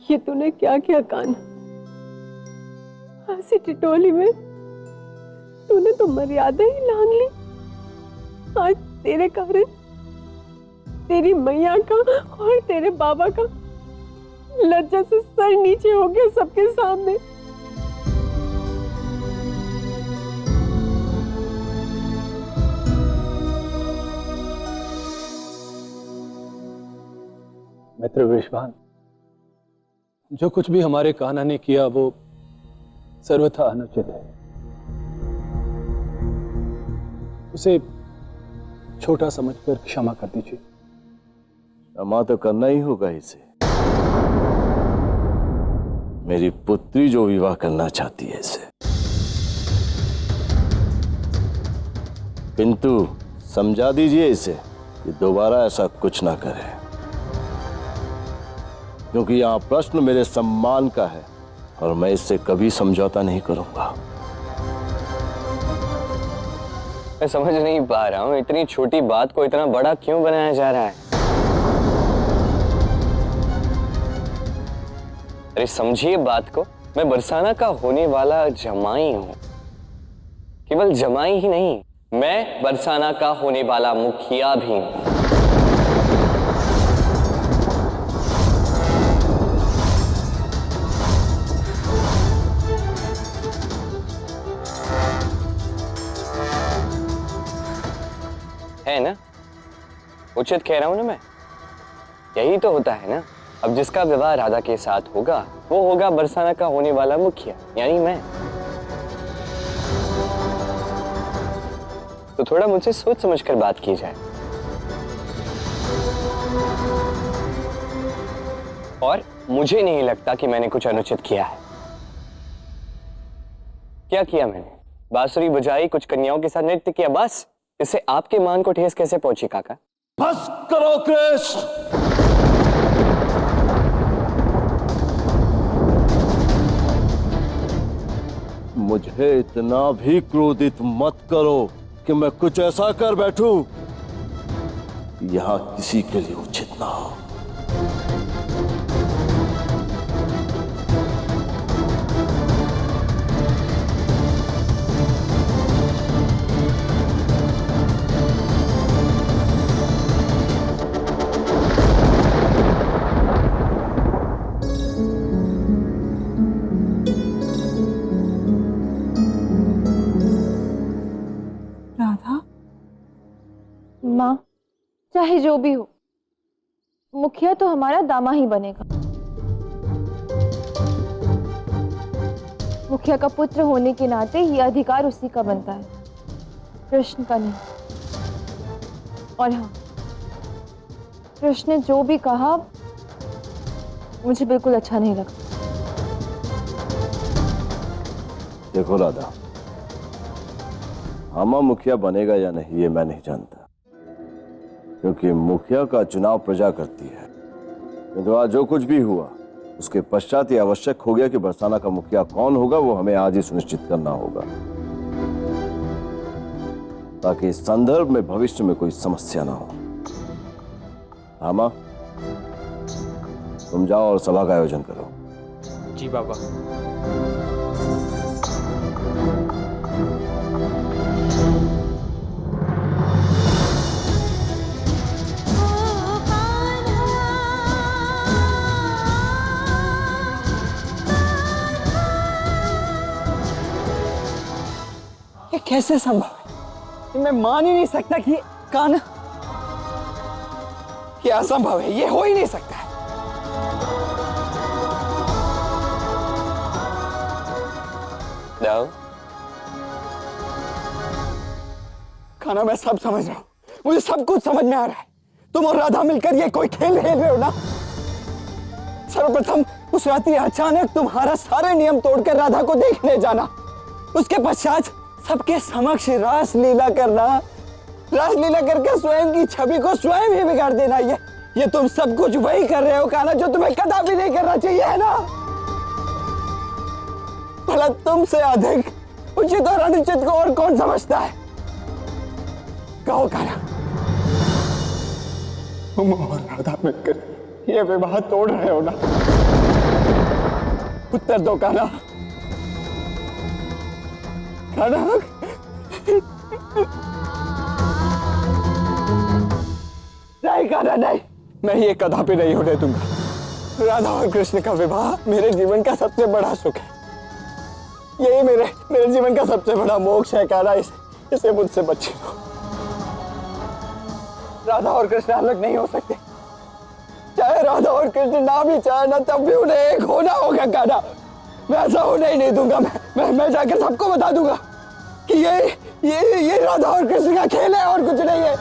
ये तूने क्या किया कान्हा? ऐसी टिटोली में तूने तो मर्यादा ही लांघ ली। आज तेरे कारण तेरी मैया का और तेरे बाबा का लज्जा से सर नीचे हो गया सबके सामने। मित्र वृषभान, जो कुछ भी हमारे कान्हा ने किया वो सर्वथा अनुचित है। उसे छोटा समझकर क्षमा कर दीजिए। क्षमा तो करना ही होगा इसे। मेरी पुत्री जो विवाह करना चाहती है इसे, किंतु समझा दीजिए इसे कि दोबारा ऐसा कुछ ना करे, क्योंकि यहां प्रश्न मेरे सम्मान का है और मैं इससे कभी समझौता नहीं करूंगा। मैं समझ नहीं पा रहा हूं, इतनी छोटी बात को इतना बड़ा क्यों बनाया जा रहा है? अरे समझिए बात को, मैं बरसाना का होने वाला जमाई हूं। केवल जमाई ही नहीं, मैं बरसाना का होने वाला मुखिया भी हूं। है ना? उचित कह रहा हूं ना मैं? यही तो होता है ना। अब जिसका विवाह राधा के साथ होगा वो होगा बरसाना का होने वाला मुखिया, यानी मैं। तो थोड़ा मुझसे सोच समझकर बात की जाए। और मुझे नहीं लगता कि मैंने कुछ अनुचित किया है। क्या किया मैंने? बांसुरी बजाई, कुछ कन्याओं के साथ नृत्य किया, बस। इससे आपके मान को ठेस कैसे पहुंची काका? बस करो कृष्ण। मुझे इतना भी क्रोधित मत करो कि मैं कुछ ऐसा कर बैठूं यहां किसी के लिए उचित ना हो। माँ, चाहे जो भी हो, मुखिया तो हमारा दामा ही बनेगा। मुखिया का पुत्र होने के नाते ये अधिकार उसी का बनता है, कृष्ण का नहीं। और हाँ, कृष्ण ने जो भी कहा मुझे बिल्कुल अच्छा नहीं लगा। देखो राधा, हामा मुखिया बनेगा या नहीं ये मैं नहीं जानता, क्योंकि मुखिया का चुनाव प्रजा करती है। किंतु आज जो कुछ भी हुआ उसके पश्चात ये आवश्यक हो गया कि बरसाना का मुखिया कौन होगा वो हमें आज ही सुनिश्चित करना होगा, ताकि इस संदर्भ में भविष्य में कोई समस्या ना हो। हामा, तुम जाओ और सभा का आयोजन करो। जी बाबा। ये कैसे संभव है? मैं मान ही नहीं सकता कि कान्हा, ये असंभव है, ये हो ही नहीं सकता है। कान्हा, मैं सब समझ रहा हूं, मुझे सब कुछ समझ में आ रहा है। तुम और राधा मिलकर ये कोई खेल खेल रहे हो ना। सर्वप्रथम उस रात्रि अचानक तुम्हारा सारे नियम तोड़कर राधा को देखने जाना, उसके पश्चात सबके समक्ष रासलीला करना, रासलीला करके स्वयं की छवि को स्वयं ही बिगाड़ देना, ये तुम सब कुछ वही कर रहे हो कान्हा जो तुम्हें कदापि नहीं करना चाहिए, है ना? भला तुमसे अधिक उचित और अनुचित को और कौन समझता है? कहो कान्हा, तुम और राधा मिलकर ये विवाह तोड़ रहे हो ना? उत्तर दो कान्हा। कान्हा, नहीं कान्हा नहीं, मैं ये कदापि नहीं होने दूंगा। राधा और कृष्ण का विवाह मेरे जीवन का सबसे बड़ा सुख है। यही मेरे जीवन का सबसे बड़ा मोक्ष है कान्हा। इसे मुझसे बची लो। राधा और कृष्ण अलग नहीं हो सकते। चाहे राधा और कृष्ण ना भी चाहे ना, तब भी उन्हें एक होना होगा कान्हा। मैं ऐसा होने ही नहीं दूंगा। मैं जाकर सबको बता दूंगा कि ये राधा और कृष्ण का खेल है और कुछ नहीं है।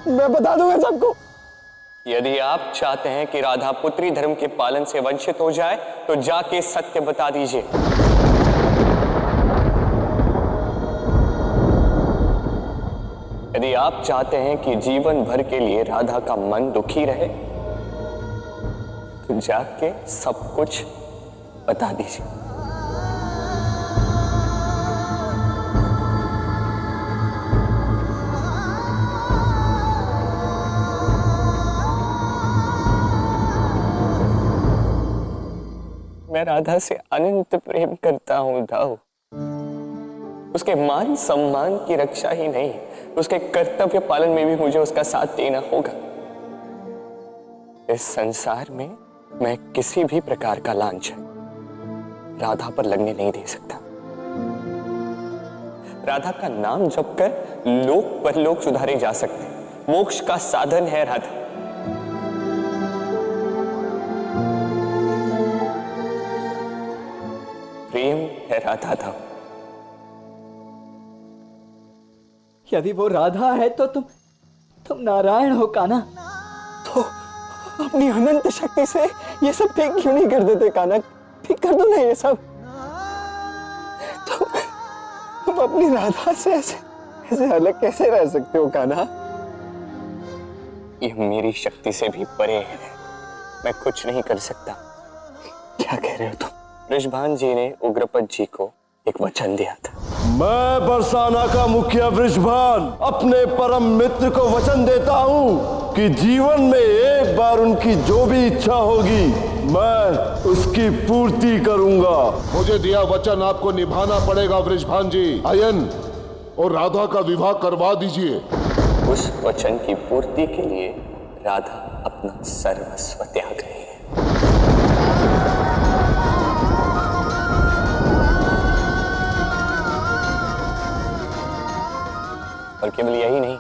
मैं बता दूंगा सबको। यदि आप चाहते हैं कि राधा पुत्री धर्म के पालन से वंचित हो जाए तो जाके सत्य बता दीजिए। यदि आप चाहते हैं कि जीवन भर के लिए राधा का मन दुखी रहे तो जाके सब कुछ बता दीजिए। मैं राधा से अनंत प्रेम करता हूं दाऊ। उसके मान सम्मान की रक्षा ही नहीं, उसके कर्तव्य पालन में भी मुझे उसका साथ देना होगा। इस संसार में मैं किसी भी प्रकार का लांछन राधा पर लगने नहीं दे सकता। राधा का नाम जपकर लोक परलोक सुधारे जा सकते हैं। मोक्ष का साधन है राधा। प्रेम है राधा था। यदि वो राधा है तो तुम नारायण हो कान्हा। तो अपनी अनंत शक्ति से ये सब ठीक क्यों नहीं कर देते कान्हा? ठीक कर दो ना ये सब। तुम अपनी राधा से ऐसे अलग कैसे रह सकते हो कान्हा? ये मेरी शक्ति से भी परे है। मैं कुछ नहीं कर सकता। क्या कह रहे हो तुम? वृषभान जी ने उग्रपद जी को एक वचन दिया था। मैं बरसाना का मुखिया वृषभान अपने परम मित्र को वचन देता हूँ कि जीवन में एक बार उनकी जो भी इच्छा होगी मैं उसकी पूर्ति करूंगा। मुझे दिया वचन आपको निभाना पड़ेगा वृषभान जी। अयन और राधा का विवाह करवा दीजिए। उस वचन की पूर्ति के लिए राधा अपना सर्वस्व त्याग रही है। और केवल यही नहीं,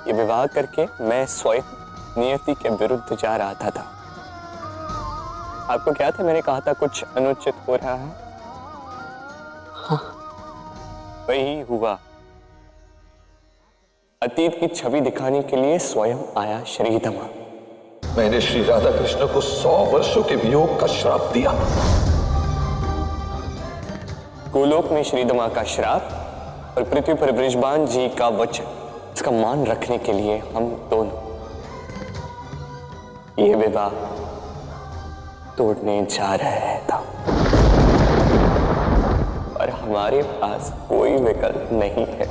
ये विवाह करके मैं स्वयं नियति के विरुद्ध जा रहा था। आपको क्या था, मैंने कहा था कुछ अनुचित हो रहा है। हाँ, वही हुआ। अतीत की छवि दिखाने के लिए स्वयं आया श्रीदमा। मैंने श्री राधा कृष्ण को 100 वर्षों के वियोग का श्राप दिया। गोलोक में श्रीदमा का श्राप और पृथ्वी पर वृषभान जी का वचन, इसका मान रखने के लिए हम दोनों ये विवाह तोड़ने जा रहे थे। और हमारे पास कोई विकल्प नहीं है।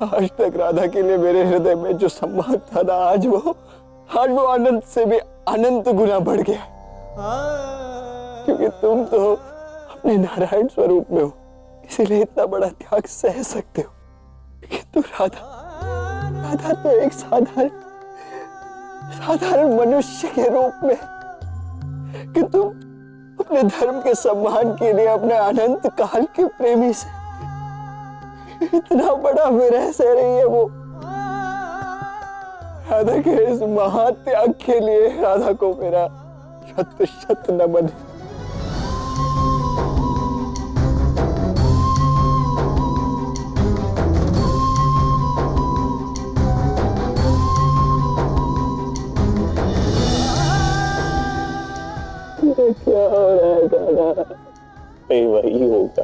आज तक राधा के लिए मेरे हृदय में जो सम्मान था ना, आज वो अनंत से भी अनंत गुना बढ़ गया। क्योंकि तुम तो अपने नारायण स्वरूप में हो, इसीलिए इतना बड़ा त्याग सह सकते हो। किंतु राधा तो एक साधारण मनुष्य के रूप में, कि तुम अपने धर्म के सम्मान के लिए अपने अनंत काल के प्रेमी से इतना बड़ा विरह सह रही है। वो राधा के इस महात्याग के लिए राधा को मेरा शत शत नमन। क्या हो रहा है दादा? वही होगा,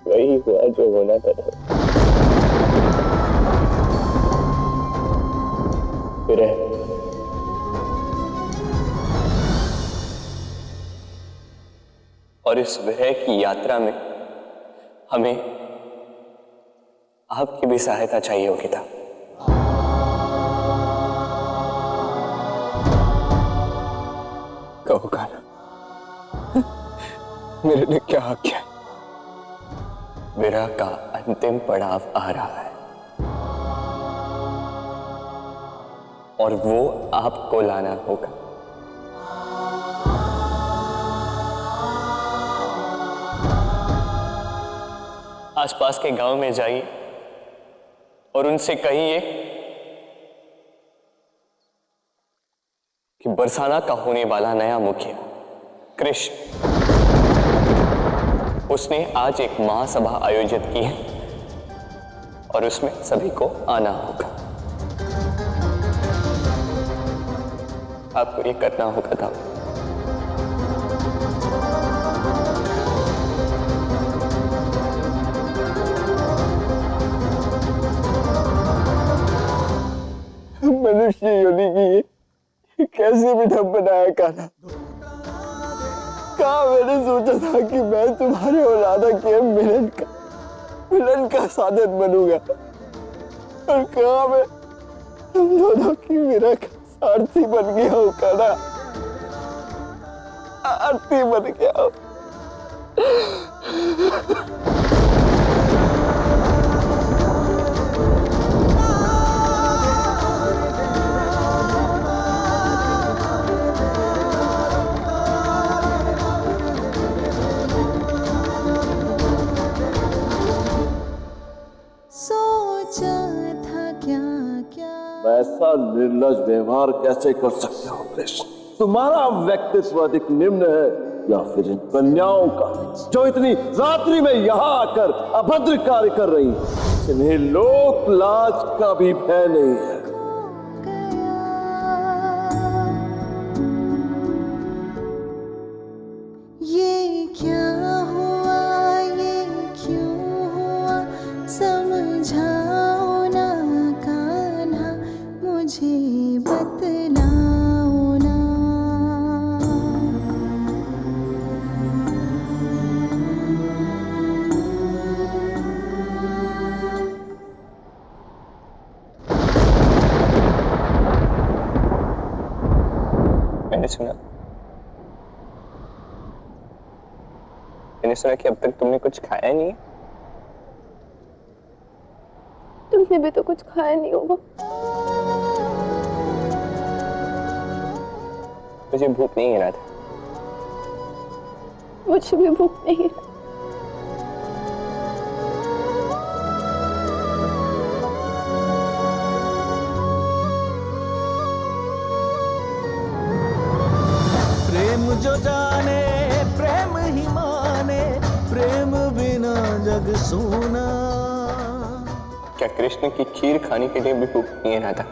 वही हुआ जो होना था। विरह। और इस विरह की यात्रा में हमें आपकी भी सहायता चाहिए होगी था। कहो कान्हा, मेरे ने क्या किया? विरह का अंतिम पड़ाव आ रहा है और वो आपको लाना होगा। आसपास के गांव में जाइए और उनसे कहिए कि बरसाना का होने वाला नया मुखिया कृष्ण, उसने आज एक महासभा आयोजित की है और उसमें सभी को आना होगा। आपको ये करना होगा था। मनुष्य योनि की कैसे भी ढब बनाया कान्हा। कहाँ मैंने सोचा था कि मैं तुम्हारे और राधा के मिलन का साधन बनूंगा, और कहाँ मैं तुम दोनों की विरह का सारथी बन गया हूँ कान्हा, आरती बन गया हूँ। ऐसा निर्लज व्यवहार कैसे कर सकते हो कृष्ण? तुम्हारा व्यक्तित्व अधिक निम्न है या फिर इन कन्याओं का जो इतनी रात्रि में यहाँ आकर अभद्र कार्य कर रही हैं? इन्हें लोक लाज का भी भय नहीं है। ये क्या हुआ, ये क्यों हुआ, समझाओ ना कान्हा, मुझे बतलाओ ना। मैंने सुना कि अब तक तुमने कुछ खाया नहीं है। तुमने भी तो कुछ खाया नहीं होगा। मुझे भूख नहीं है राधा। मुझे भी भूख नहीं है। प्रेम जो जाने प्रेम ही माने, प्रेम बिना जग सोना। क्या कृष्ण की खीर खाने के लिए भी भूख नहीं है राधा?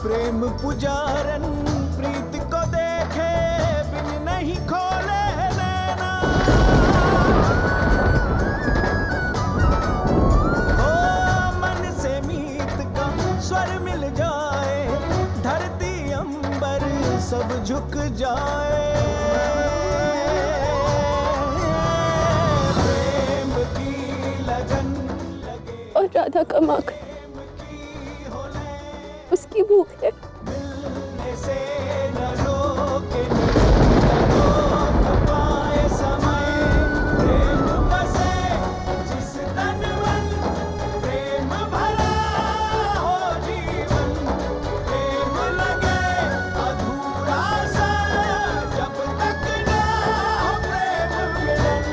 प्रेम पुजारन प्रीत को देखे बिन नहीं खोले नैना। ओ मन से मीत का स्वर मिल जाए, धरती अंबर सब झुक जाए। प्रेम की लगन लगे और राधा का माखन उसकी भूख है। मिलने से न रोके, न रोक पाए समय। प्रेम बसे जिस तन मन, प्रेम भरा हो जीवन। प्रेम लगे अधूरा सा जब तक ना हो प्रेम मिलन।